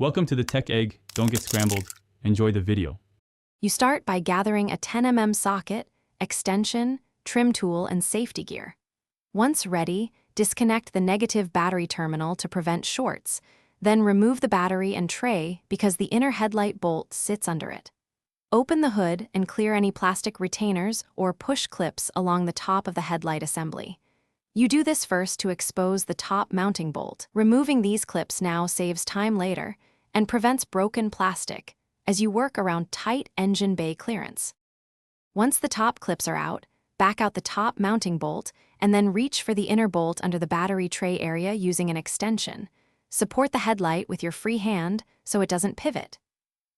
Welcome to the Tech Egg. Don't get scrambled. Enjoy the video. You start by gathering a 10 mm socket, extension, trim tool, and safety gear. Once ready, disconnect the negative battery terminal to prevent shorts, then remove the battery and tray because the inner headlight bolt sits under it. Open the hood and clear any plastic retainers or push clips along the top of the headlight assembly. You do this first to expose the top mounting bolt. Removing these clips now saves time later and prevents broken plastic as you work around tight engine bay clearance. Once the top clips are out, back out the top mounting bolt and then reach for the inner bolt under the battery tray area using an extension. Support the headlight with your free hand so it doesn't pivot.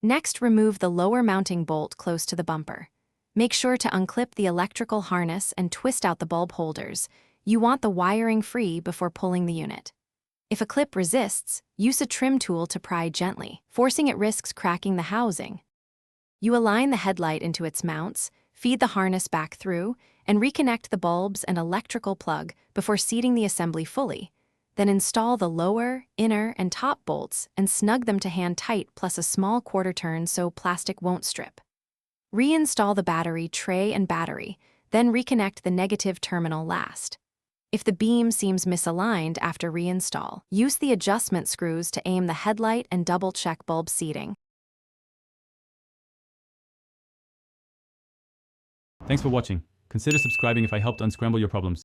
Next, remove the lower mounting bolt close to the bumper. Make sure to unclip the electrical harness and twist out the bulb holders. You want the wiring free before pulling the unit. If a clip resists, use a trim tool to pry gently. Forcing it risks cracking the housing. You align the headlight into its mounts, feed the harness back through, and reconnect the bulbs and electrical plug before seating the assembly fully. Then install the lower, inner, and top bolts and snug them to hand tight plus a small quarter turn so plastic won't strip. Reinstall the battery tray and battery, then reconnect the negative terminal last. If the beam seems misaligned after reinstall, use the adjustment screws to aim the headlight and double-check bulb seating. Thanks for watching. Consider subscribing if I helped unscramble your problems.